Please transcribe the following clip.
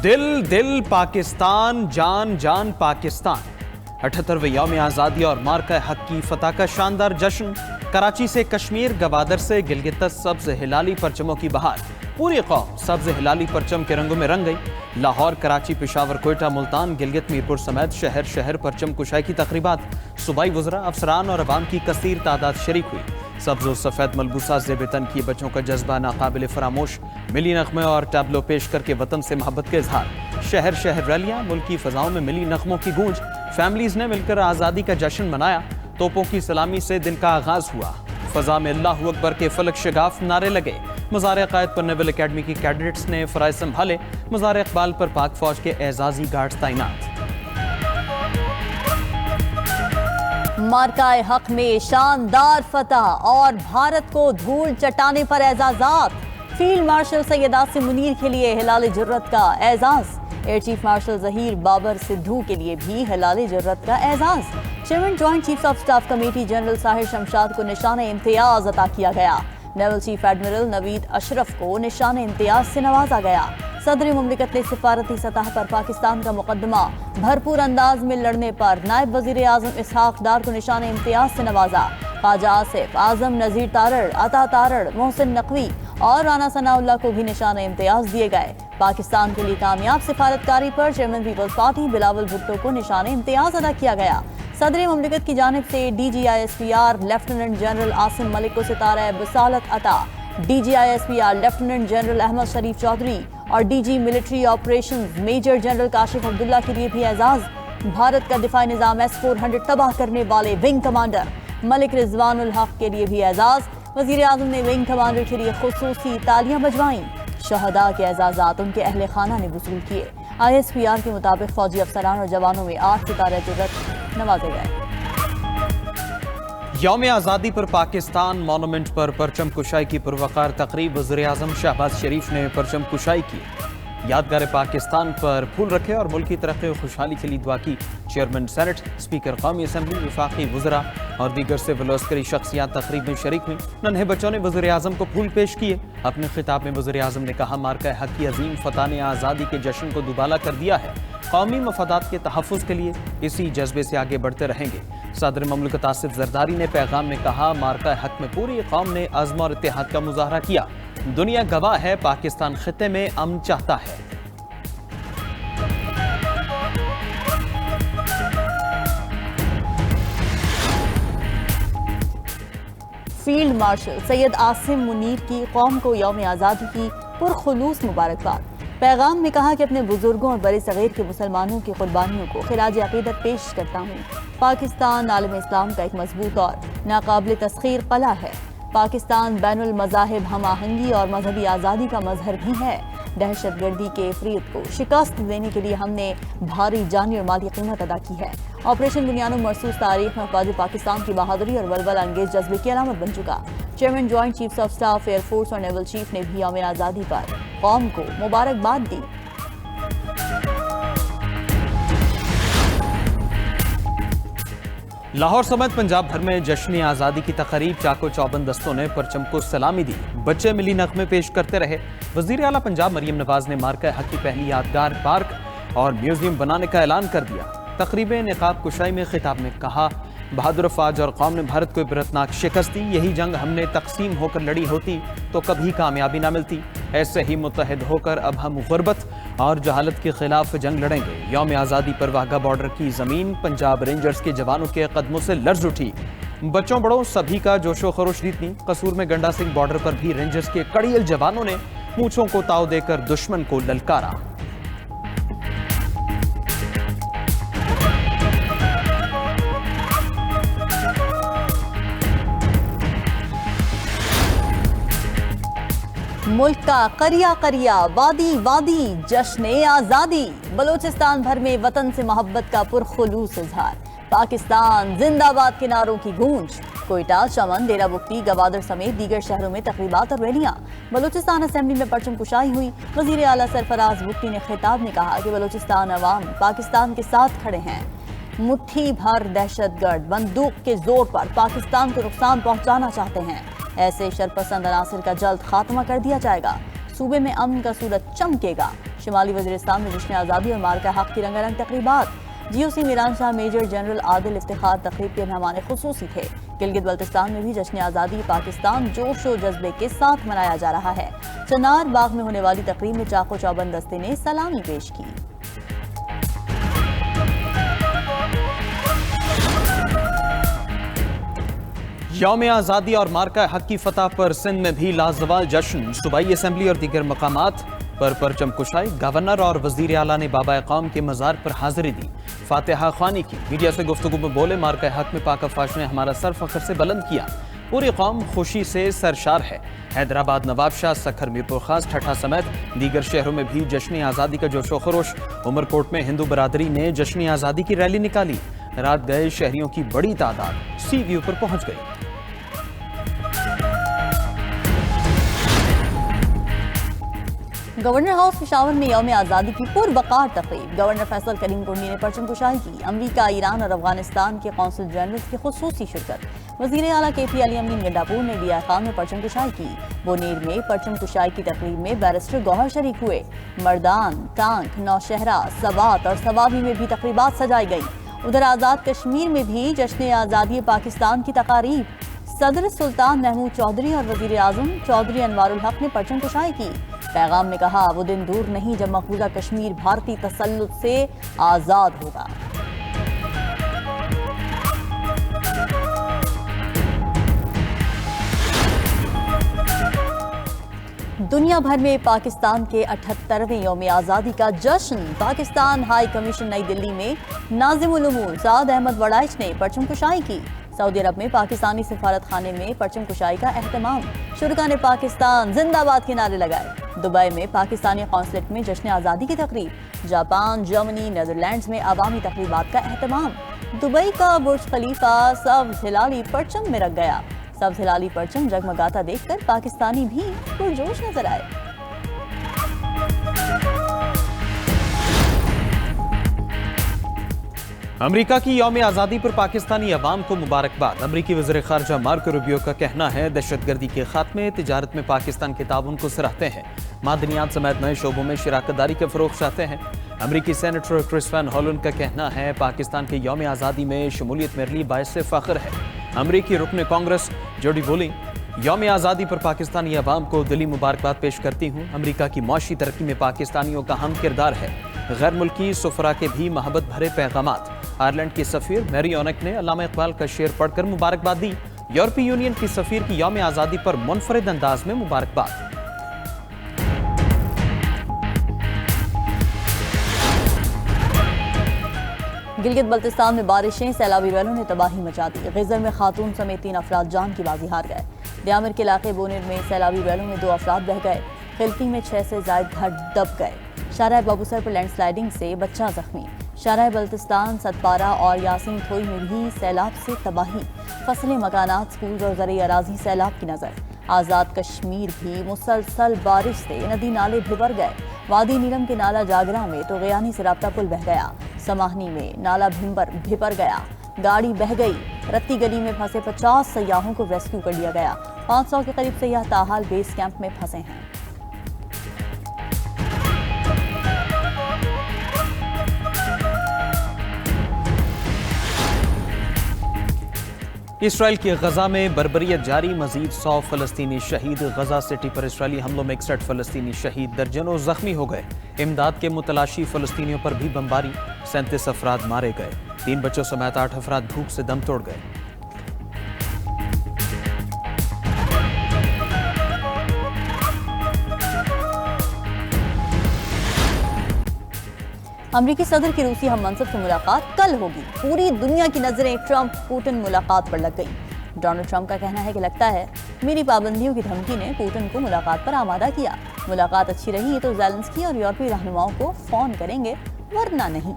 दिल दिल पाकिस्तान, जान जान पाकिस्तान। 78वें यौम आज़ादी और मार्का हक की फतह का शानदार जश्न। कराची से कश्मीर, गवादर से गिलगित तक सब्ज हिलाली परचमों की बहार। पूरी कौम सब्ज हिलाली परचम के रंगों में रंग गई। लाहौर, कराची, पेशावर, कोयटा, मुल्तान, गिलगित, मीरपुर समेत शहर शहर परचम कुशाई की तकरीबात। सूबाई वज़रा, अफसरान और अवाम की कसीर तादाद शरीक हुई। सब्ज़ और सफ़ेद मलबूसा ज़ेब-ए-तन किए बच्चों का जज्बा नाकाबिल फरामोश। मिली नग़मे और टैबलो पेश करके वतन से मोहब्बत के इजहार। शहर शहर रैलियाँ, मुल्क की फ़ज़ाओं में मिली नग़मों की गूंज। फैमिलीज़ ने मिलकर आज़ादी का जश्न मनाया। तोपों की सलामी से दिन का आगाज़ हुआ। फ़ज़ा में अल्लाहु अकबर के फलक शगाफ नारे लगे। मज़ार क़ायद पर नेवल अकेडमी की कैडेट्स ने फ़राइज़ संभाले। मज़ार इक़बाल पर पाक फ़ौज के एज़ाज़ी गार्ड्स तैनात। मार्काए हक में शानदार फतह और भारत को धूल चटाने पर एजाज़ात। फील्ड मार्शल सैयद आसिम मुनीर के लिए हिलाल जुर्रत का एजाज़। Air chief marshal Zaheer Babar Sidhu के लिए भी हिलाल जुर्रत का एजाज़। Chairman joint chiefs of staff committee general Sahir Shamshad को निशान इम्तियाज़ अता किया गया। Naval chief admiral Naveed Ashraf को निशान इम्तियाज़ से नवाजा गया। सदर मुमलिकत ने सिफारती सतह पर पाकिस्तान का मुकदमा भरपूर अंदाज में लड़ने पर नायब वज़ीर आज़म इसहाक डार को निशान इम्तियाज़ से नवाजा। ख्वाजा आसिफ, आज़म नज़ीर तारड़, अता तारड़, मोहसिन नकवी और राना सनाउल्लाह को भी निशान इम्तियाज़ दिए गए। पाकिस्तान के लिए कामयाब सिफारतकारी पर chairman peoples party Bilawal Bhutto को निशान इम्तियाज़ अदा किया गया। सदर मुमलिकत की जानिब से DGISPR lieutenant general Asim Malik को सितारा बसालत अता। DGISPR lieutenant general Ahmed Sharif Chaudhry और DG military operations major general Kashif Abdullah के लिए भी एजाज। भारत का दिफाई निज़ाम S-400 तबाह करने वाले विंग कमांडर मलिक रिजवानुल हक के लिए भी एजाज। वज़ीर आज़म ने विंग कमांडर के लिए खुसूसी तालियां बजवाईं। शहदा के एजाज़ात उनके अहले खाना ने वसूल किए। ISPR के मुताबिक फौजी अफसरान और जवानों में 8 सितारे जुर्रत नवाजे गए। यौम आज़ादी पर पाकिस्तान मॉन्यूमेंट पर परचम कुशाई की पुरवकार तकरीब। वज़ीर आज़म शहबाज शरीफ ने परचम कुशाई की। यादगार पाकिस्तान पर फूल रखे और मुल्क की तरक्की और खुशहाली के लिए दुआ की। चेयरमैन सेनेट, स्पीकर कौमी असम्बली, वफाकी वज़रा और दीगर सिविल अस्करी शख्सियात तकरीब में शरीक हुई। नन्हे बच्चों ने वज़ीर आज़म को फूल पेश किए। अपने खिताब में वज़ीर आज़म ने कहा, मार्का हक की अजीम फतह ने आज़ादी के जश्न को दुबाला कर दिया है। कौमी मफादात के तहफ़्फ़ुज़ के लिए इसी जज्बे से आगे बढ़ते रहेंगे। सदर ममलकत आसिफ ज़रदारी ने पैगाम में कहा, मार्का हक में पूरी कौम ने अज़्म और इत्तेहाद का मुज़ाहरा किया। दुनिया गवाह है, पाकिस्तान खित्ते में अमन चाहता है। फील्ड मार्शल सैयद आसिम मुनीर की कौम को यौम आज़ादी की पुरखुलूस मुबारकबाद। पैगाम में कहा कि अपने बुजुर्गों और बड़े सगीर के मुसलमानों की कुर्बानियों को खिराज अकीदत पेश करता हूँ। पाकिस्तान आलम इस्लाम का एक मजबूत और नाकाबिल तस्खीर कला है। पाकिस्तान बैनुल मज़ाहिब हम आहंगी और मजहबी आज़ादी का मजहर भी है। दहशत गर्दी के फरीद को शिकस्त देने के लिए हमने भारी जानी और माली कीमत अदा की है। ऑपरेशन बुनियाद मरसूस तारीख में अफवाज पाकिस्तान की बहादुरी और वलवला अंगेज जज्बे की अलामत बन चुका। Chairman joint chiefs of staff, air force और नेवल चीफ ने भी यौम आज़ादी पर कौम को मुबारकबाद दी। लाहौर समेत पंजाब भर में जश्न आज़ादी की तकरीब। चाको चौबंद दस्तों ने परचम को सलामी दी। बच्चे मिली नग़मे पेश करते रहे। वज़ीर आला पंजाब मरियम नवाज ने मार्का हक की पहली यादगार पार्क और म्यूजियम बनाने का ऐलान कर दिया। तकरीब निकाब कुशाई में खिताब में कहा, बहादुर अफवाज और कौम ने भारत को इबरतनाक शिकस्त दी। यही जंग हमने तकसीम होकर लड़ी होती तो कभी कामयाबी ना मिलती। ऐसे ही मुत्तहिद होकर अब हम गुर्बत और जहालत के खिलाफ जंग लड़ेंगे। यौम आज़ादी पर वाघा बॉर्डर की ज़मीन पंजाब रेंजर्स के जवानों के कदमों से लर्ज उठी। बच्चों बड़ों सभी का जोशो खरोश जीतनी। कसूर में गंडा सिंह बॉर्डर पर भी रेंजर्स के कड़ियल जवानों ने मूंछों को ताव देकर दुश्मन को ललकारा। मुल्क का करिया करिया, वादी वादी, जश्न आज़ादी। बलोचिस्तान भर में वतन से मोहब्बत का पुरखुलूस इजहार। पाकिस्तान जिंदाबाद के नारों की गूंज। कोयटा, चमन, डेरा बुक्ती, गवादर समेत दीगर शहरों में तकरीबात और रैलियां। बलोचिस्तान असेंबली में परचम कुशाई हुई। वज़ीर आला सरफराज बुक्ती ने खिताब में कहा कि बलोचिस्तान अवाम पाकिस्तान के साथ खड़े हैं। मुट्ठी भर दहशतगर्द बंदूक के जोर पर पाकिस्तान को नुकसान पहुंचाना चाहते हैं। ऐसे शरपसंद अनासिर का जल्द खात्मा कर दिया जाएगा। صوبے میں امن کا سورج چمکے گا۔ شمالی وزیرستان میں جشن آزادی اور مارکہ حق کی رنگا رنگ تقریبات۔ GOC میران شاہ میجر جنرل عادل افتخار تقریب کے مہمان خصوصی تھے۔ گلگت بلتستان میں بھی جشن آزادی پاکستان جوش و جذبے کے ساتھ منایا جا رہا ہے۔ چنار باغ میں ہونے والی تقریب میں چاق و چوبند دستے نے سلامی پیش کی۔ یوم آزادی اور مارکہ حق کی فتح پر سندھ میں بھی لازوال جشن۔ صوبائی اسمبلی اور دیگر مقامات پر پرچم کشائی۔ گورنر اور وزیر اعلیٰ نے بابا قوم کے مزار پر حاضری دی، فاتحہ خوانی کی۔ میڈیا سے گفتگو میں بولے، مارکہ حق میں پاک افواج نے ہمارا سر فخر سے بلند کیا، پوری قوم خوشی سے سرشار ہے۔ حیدرآباد، نواب شاہ، سکھر، میرپور خاص، ٹھٹھہ سمیت دیگر شہروں میں بھی جشن آزادی کا جوش و خروش۔ عمرکوٹ میں ہندو برادری نے جشن آزادی کی ریلی نکالی۔ رات گئے شہریوں کی بڑی تعداد سی ویو پر پہنچ گئی۔ گورنر ہاؤس پشاور میں یوم آزادی کی پروقار تقریب۔ گورنر فیصل کریم کنڈی نے پرچم کشائی کی۔ امریکہ، ایران اور افغانستان کے قونصل جنرل کی خصوصی شرکت۔ وزیر اعلیٰ KP علی امین گنڈاپور نے ڈیا خان میں پرچم کشائی کی۔ بونیر میں پرچم کشائی کی تقریب میں بیرسٹر گوہر شریک ہوئے۔ مردان، ٹانک، نوشہرہ، سوات اور سوابی میں بھی تقریبات سجائی گئی۔ ادھر آزاد کشمیر میں بھی جشن آزادی پاکستان کی تقاریب۔ صدر سلطان محمود چودھری اور وزیر اعظم چودھری انوار الحق نے پرچم کشائی کی۔ پیغام میں کہا، وہ دن دور نہیں جب مقبوضہ کشمیر بھارتی تسلط سے آزاد ہوگا۔ دنیا بھر میں پاکستان کے 78ویں یوم آزادی کا جشن۔ پاکستان ہائی کمیشن نئی دلی میں ناظم الامور سعد احمد وڑائچ نے پرچم کشائی کی۔ سعودی عرب میں پاکستانی سفارت خانے میں پرچم کشائی کا اہتمام۔ شرکاء نے پاکستان زندہ باد کے نعرے لگائے۔ دبئی میں پاکستانی قونصلیٹ میں جشن آزادی کی تقریب۔ جاپان، جرمنی، نیدرلینڈز میں عوامی تقریبات کا اہتمام۔ دبئی کا برج خلیفہ سبز ہلالی پرچم میں رکھ گیا۔ سبز ہلالی پرچم جگمگاتا دیکھ کر پاکستانی بھی پرجوش نظر آئے۔ امریکہ کی یوم آزادی پر پاکستانی عوام کو مبارکباد۔ امریکی وزیر خارجہ مارکو روبیو کا کہنا ہے، دہشت گردی کے خاتمے، تجارت میں پاکستان کے تعاون کو سراہتے ہیں، معدنیات سمیت نئے شعبوں میں شراکت داری کا فروغ چاہتے ہیں۔ امریکی سینیٹر کرس وین ہولن کا کہنا ہے، پاکستان کے یوم آزادی میں شمولیت میرے لیے باعث فخر ہے۔ امریکی رکن کانگریس جوڈی بولنگ، یوم آزادی پر پاکستانی عوام کو دلی مبارکباد پیش کرتی ہوں۔ امریکہ کی معاشی ترقی میں پاکستانیوں کا اہم کردار ہے۔ غیر ملکی سفراء کے بھی محبت بھرے پیغامات۔ آئرلینڈ کی سفیر میری اونک نے علامہ اقبال کا شعر پڑھ کر مبارکباد دی۔ یورپی یونین کی سفیر کی یوم آزادی پر منفرد انداز میں مبارکباد۔ گلگت بلتستان میں بارشیں، سیلابی ریلوں نے تباہی مچا دی۔ غزر میں خاتون سمیت 3 افراد جان کی بازی ہار گئے۔ دیامر کے علاقے بونیر میں سیلابی ریلوں میں 2 افراد بہہ گئے۔ خلقی میں 6 سے زائد گھر دب گئے۔ شارع بابوسر پر لینڈ سلائیڈنگ سے بچہ زخمی۔ شارع بلتستان، ستپارہ اور یاسین تھوئی میں بھی سیلاب سے تباہی۔ فصلیں، مکانات، سکولز اور زرعی اراضی سیلاب کی نظر۔ آزاد کشمیر بھی مسلسل بارش سے ندی نالے بھر گئے۔ وادی نیلم کے نالہ جاگرہ میں تو غیانی سے رابطہ پل بہہ گیا۔ سماہنی میں نالہ بھپر گیا، گاڑی بہہ گئی۔ رتی گلی میں پھنسے 50 سیاحوں کو ریسکیو کر لیا گیا۔ 500 کے قریب سیاح تاحال بیس کیمپ میں پھنسے ہیں۔ اسرائیل کی غزہ میں بربریت جاری، مزید 100 فلسطینی شہید۔ غزہ سٹی پر اسرائیلی حملوں میں 61 فلسطینی شہید، درجنوں زخمی ہو گئے۔ امداد کے متلاشی فلسطینیوں پر بھی بمباری، 37 افراد مارے گئے۔ 3 بچوں سمیت 8 افراد بھوک سے دم توڑ گئے۔ امریکی صدر کی روسی ہم منصب سے ملاقات کل ہوگی۔ پوری دنیا کی نظریں ٹرمپ پوٹن ملاقات پر لگ گئی۔ ڈونلڈ ٹرمپ کا کہنا ہے کہ لگتا ہے میری پابندیوں کی دھمکی نے پوٹن کو ملاقات پر آمادہ کیا۔ ملاقات اچھی رہی تو زیلنسکی اور یورپی رہنماؤں کو فون کریں گے، ورنہ نہیں۔